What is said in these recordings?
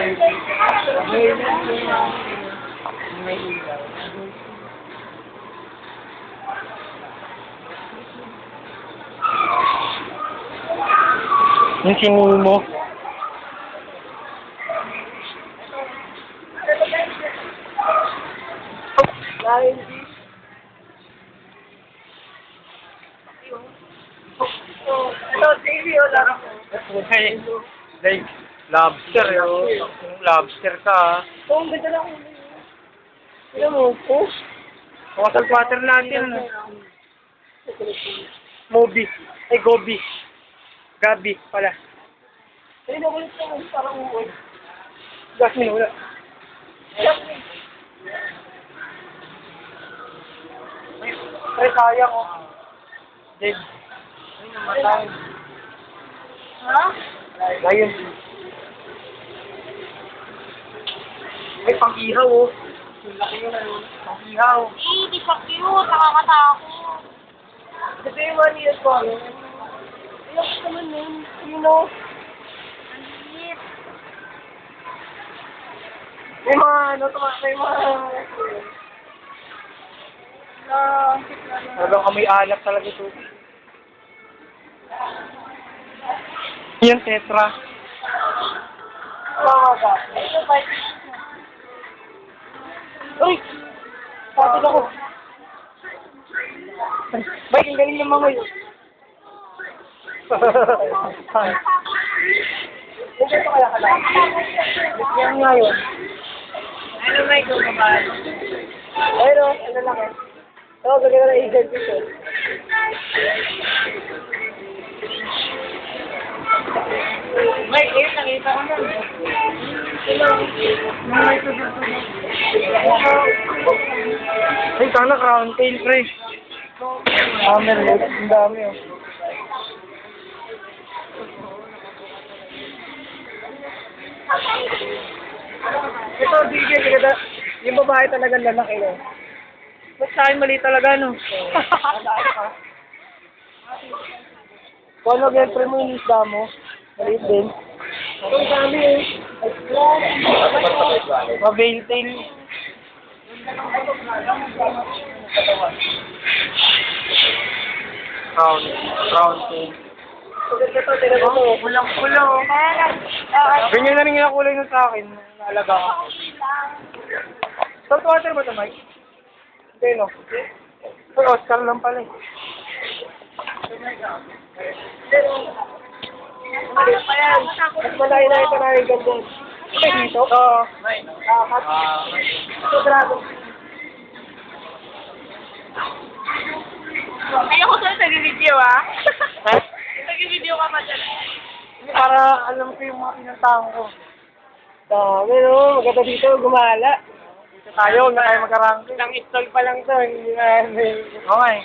Yung sinul mo. Ito, TV o lang. Hey, like, lobster yun. Lobster ka. Oo, ang ganda lang. Sino mo? Oh? Mga saltwater natin. Moby. Ay, Gobi. Gabi pala. Ay, nakulit ko. Parang uod. Jasmine, wala. Ay, sayang oh. Dead. Ay, namatay. Ha? Ngayon. Ay, pang-ihaw oh. Laki yun ano. Pang-ihaw. Di pa cute. Nakakatakot. Kasi yung 1 year ko. Ayok naman yun. You know? May mga ano, may mga... Talagang amoy alak talaga ito. Yan, tetra. Mamaga. Ito ba? Uy! Patid ako. Mike, ang galing ng mga yun. Ito kaya ka lang. Yan nga yun. Ano may gumabal? Pero, ano lang eh. Oo, gagawin na agent ko siya. Mike, eh, nakita ko na. Ay, sana crown tail, pre. Hammerhead, ang dami oh. Ito, DJ, ganda. Yung babae talaga lalaki, no? Ba't sa akin mali talaga, no? Kung ano, pre mo yung isda mo, maliit din. Ang dami eh. Ma-veil tail. Crown tail. Ito, tignan mo to. Kulang-kulang. Ganyan na rin yung kulay nun sa akin. Naalaga ko. Saltwater ba ito, Mike? Hindi, no? Pero Oscar lang pala eh. Maliit pa yan. Mas malaki na ito na yung ganda. Ito dito? Oo. Ito, dragon. Ayoko sa nag-video ah. Ha? Nag-video ka pa dyan. Para alam ko yung mga pinuntahan ko. Dami no, maganda dito, gumala. Dito tayo, huwag na tayo magkarangke. Isang install pa lang to, hindi na Okay.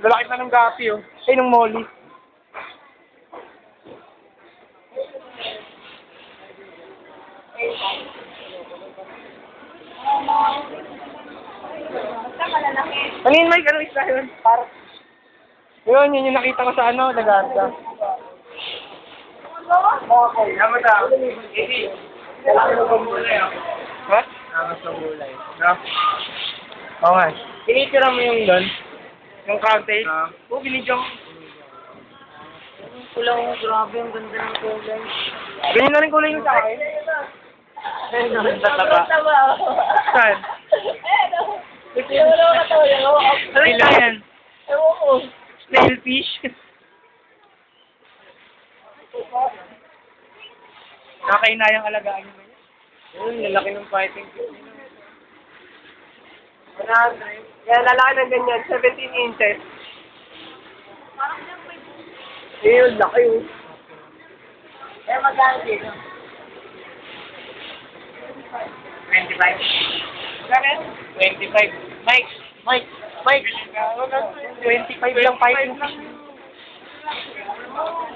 Lalaki na ng gapi, oh. Ay, ng molly. Ano yun, Mike? Anong isla yun? Parang... Yun yung nakita ko sa ano, Lagarda. Okay. Tama na. Easy. Kailangan mo gulay ah. What? Kailangan mo gulay. No? Oo nga. Pinitira mo yung doon? Yung crowd tail? Oo, binidyo ko. Kulang, grabe, ang ganda ng kulay. Ganyan na rin kulay yung sa akin. Ayun, ang tataba. Saan? Ito yung wala ka tawag. Ano yan? Ewan ko. Snailfish? Nakainayang alagaan nyo. Ayun, lalaki ng fighting fish. Yan, lalaki ng ganyan, 17 inches. Ayun, laki yun. Eh, magkano dito? 25. Bakit? 25. Mike! 25 lang fighting fish.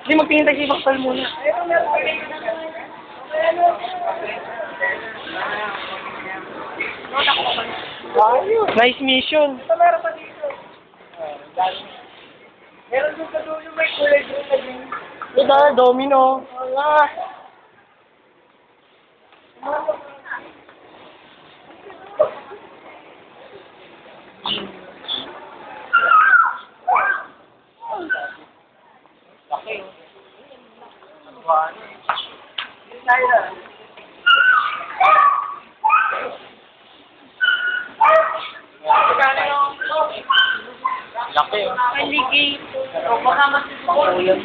Hindi, magtingin tayo sa ibang stall muna. Ito, meron pa rin. Ayun. Nice mission. Ito, meron pa dito. Meron doon sa dulo, may kulay doon na din. Ito, domino. Wala. laki. Tayo na. Laki, oh. Alligator. O, baka masisubukan.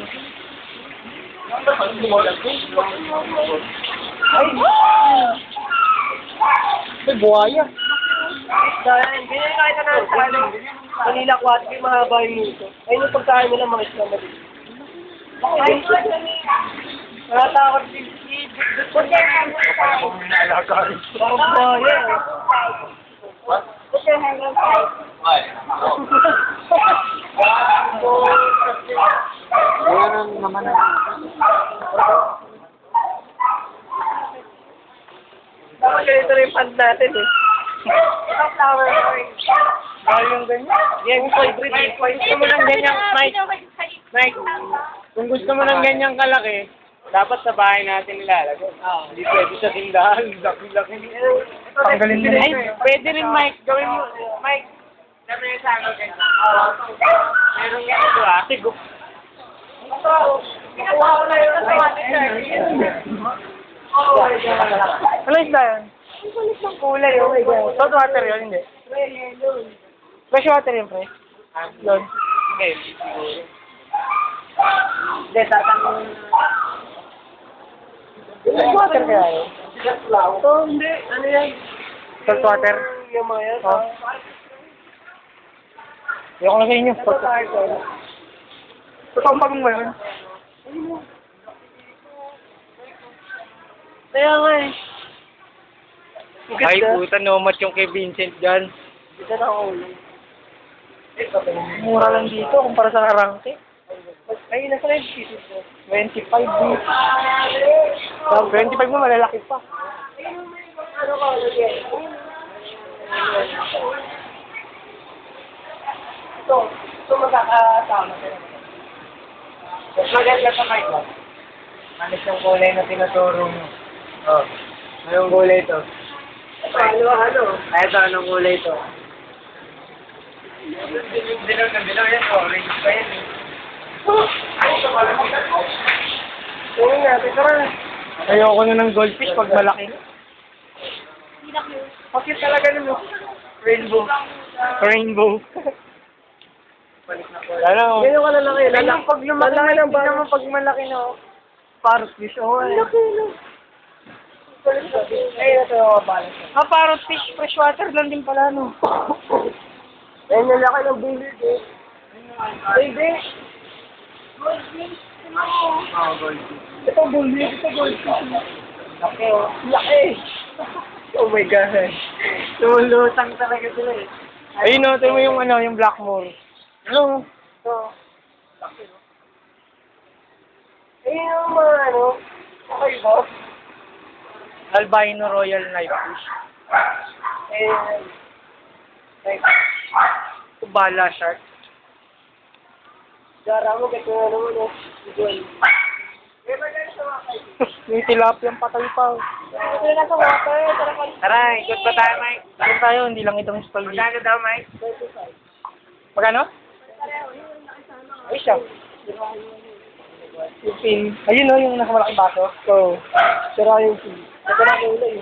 Ay! May buhaya. Dahil, binigay ka na sa ano, Manila Quadri, mahaba yung nito. Ayun yung pagkain nila mga isla na dito. Ay, natatakot din si Kung may alaga rin. Parang buhaya. Put your hand inside. Ayan naman na. Dapat ganito rin yung pant natin eh. Ito flower orange. Mahal yung ganyan. Yan yung soy breed eh. Gusto mo ng ganyang, Mike. Mike, kung gusto mo ng ganyang kalaki, dapat sa bahay natin nilalagay. Hindi pwede sa tindahan. Laki-laki. Tanggalin mo na Ay, ito. pwede rin Mike. Gawin mo. Mike. Sabi niya sa akin ganyan. Meron nga ito ah. Sigo. Nakuha ko na yun sa Ano isda yan? Ang kulay, oh my God. Salt water yun, hindi. Fresh water yun, pre. Yun. Okay. Hindi, tatanong. Fresh water kaya yun? Ito, hindi. Ano yan? Salt water? Yung mga yan. Oh. Ayoko na sa inyo. Ito tayo. Totoo pagong mo yun. Kaya nga eh. Ay, puta, nomat yung kay Vincent dyan. Dito na ako ulo. Mura lang dito kumpara sa Karangke. Ay, nasa red pieces ko. 25 dito. 25 mo, malalaki pa. Ano ka ulo yan? Ito magkakasama sila. Maganda sa mic mo. Manis yung kulay na tinuturo mo. Oh. Anong kulay ito? Ano? Ito, anong kulay ito? Dilaw na dilaw yan. Orange pa yan eh. Tingnan natin. Tara. Ayoko na ng goldfish pag malaki. Bakit talaga nyo? Rainbow. Rainbow. Ano? Ganyan ka na lang eh. Ganyan pag lumaki, lalaki ng hindi bata. naman pag malaki na. Parrot fish, oh. Laki no. Ay, ito yung balance. Ah, parrot fish, freshwater lang din pala, no? Ayun yung laki ng bilid eh. Baby! Oh, goldfish. Ito bulid, ito goldfish. Laki, oh. Laki! Oh my God. Lumulutang talaga sila eh. Ayun, no, tingnan mo yung ano, yung Blackmore. Ano? Ito. Laki no? Ayun yung mga ano. Okay ba? Albino Royal Knifefish. Ayun. Like, Kubala shark. gara mo, kasi ano mo no. Gold. May bagay sa wakay. May tilapiyang patay pa. Ito na sa wakay. Tara pa. Tara, ikot pa tayo, Mike. Ikot tayo, hindi lang itong stall. Magkano daw, Mike? 25. Magkano? Ay, siya. Ayun, no, yung nasa malaking baso. So, sira yung pin. Ito na kulay.